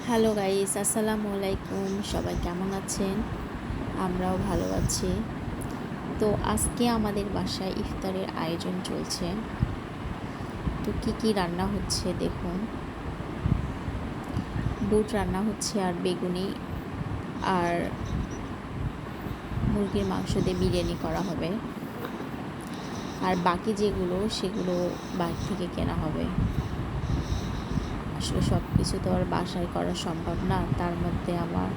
Hello guys, আসসালামু আলাইকুম। সবাই কেমন আছেন? আমরাও ভালো আছি। তো আজকে আমাদের বাসায় ইফতারের আয়োজন চলছে। তো কি কি রান্না হচ্ছে দেখুন। বুট রান্না হচ্ছে আর বেগুনি আর মুরগির মাংস দিয়ে বিরিয়ানি করা হবে। আর বাকি যেগুলো সেগুলো বাইরে থেকে কেনা হবে। আসলে সব কিছু তো আর বাসায় করা সম্ভব না। তার মধ্যে আমার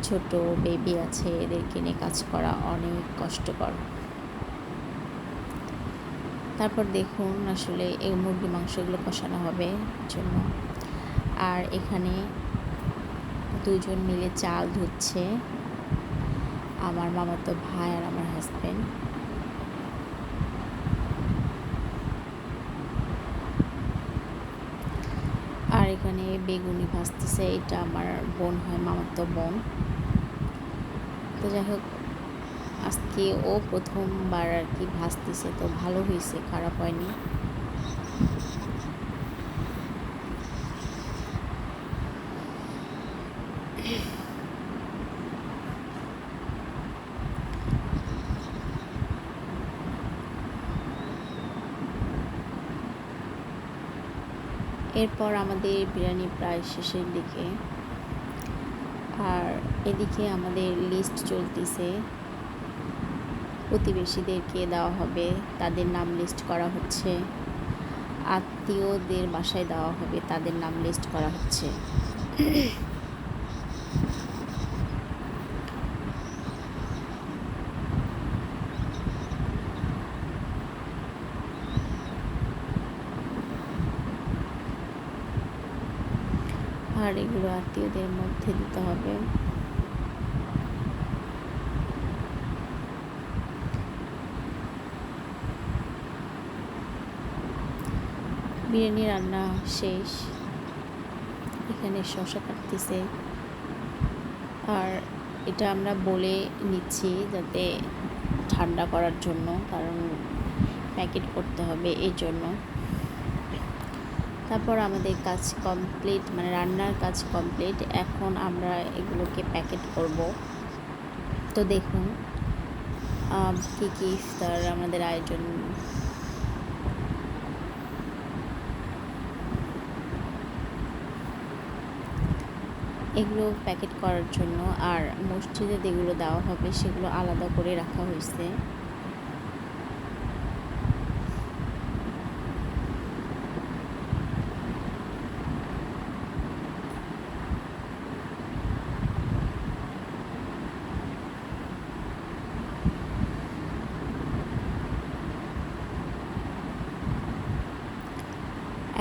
ছোট বেবি আছে, এদেরকে নিয়ে কাজ করা অনেক কষ্টকর। তারপর দেখুন আসলে এই মুরগি মাংসগুলো কষানো হবে জন্য। আর এখানে দুজন মিলে চাল ধুচ্ছে, আমার মামাতো ভাই আর আমার হাজব্যান্ড। আর এখানে বেগুনি ভাজতেছে, এটা আমার বোন হয়, মামাতো বোন। তো যাই হোক, আজকে ও প্রথমবার আর কি ভাজতেছে, তো ভালো হয়েছে, খারাপ হয়নি। এরপর আমাদের বিরিয়ানি প্রায় শেষের দিকে। আর এদিকে আমাদের লিস্ট চলতেছে, প্রতিবেশীদেরকে দেওয়া হবে, তাদের নাম লিস্ট করা হচ্ছে। আত্মীয়দের বাসায় দেওয়া হবে, তাদের নাম লিস্ট করা হচ্ছে। আর এগুলো আত্মীয়দের মধ্যে দিতে হবে। বিরিয়ানি রান্না শেষ, এখানে শসা কাটতেছে। আর এটা আমরা বলে নিচ্ছি যাতে ঠান্ডা করার জন্য, কারণ প্যাকেট করতে হবে এই জন্য। তারপর আমাদের কাজ কমপ্লিট, মানে রান্নার কাজ কমপ্লিট। এখন আমরা এগুলোকে প্যাকেট করব। তো দেখুন কী কী ইফতার আমাদের আয়োজন। এগুলো প্যাকেট করার জন্য। আর মসজিদে যেগুলো দেওয়া হবে সেগুলো আলাদা করে রাখা হয়েছে।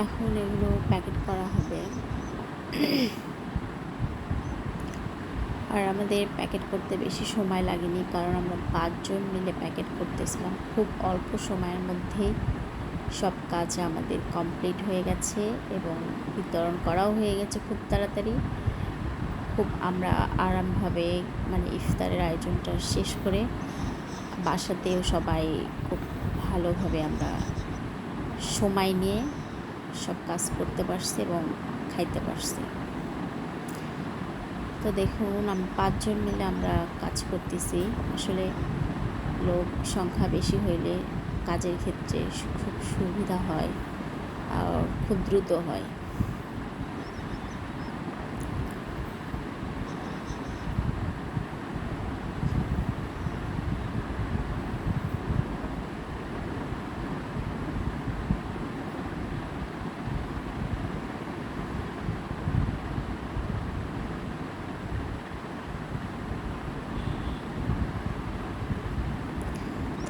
এখন এগুলো প্যাকেট করা হবে। আর আমাদের প্যাকেট করতে বেশি সময় লাগেনি, কারণ আমরা 5 জন মিলে প্যাকেট করতেছিলাম। খুব অল্প সময়ের মধ্যেই সব কাজ আমাদের কমপ্লিট হয়ে গেছে এবং বিতরণ করাও হয়ে গেছে খুব তাড়াতাড়ি। খুব আমরা আরামভাবে মানে ইফতারের আয়োজনটা শেষ করে বাসাতেও সবাই খুব ভালোভাবে আমরা সময় নিয়ে সব কাজ করতে পারছি এবং খাইতে পারছি। তো দেখুন, আমরা 5 জন মিলে আমরা কাজ করতেছি। আসলে লোক সংখ্যা বেশি হইলে কাজের ক্ষেত্রে খুব সুবিধা হয় আর খুব দ্রুত হয়।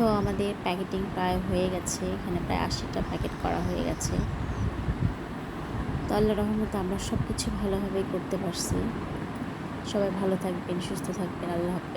তো আমাদের প্যাকেটিং প্রায় হয়ে গেছে, এখানে প্রায় 80টা প্যাকেট করা হয়ে গেছে। তো আল্লাহর রহমতে আমরা সব কিছু ভালোভাবেই করতে পারছি। সবাই ভালো থাকবেন, সুস্থ থাকবেন। আল্লাহ হাফেজ।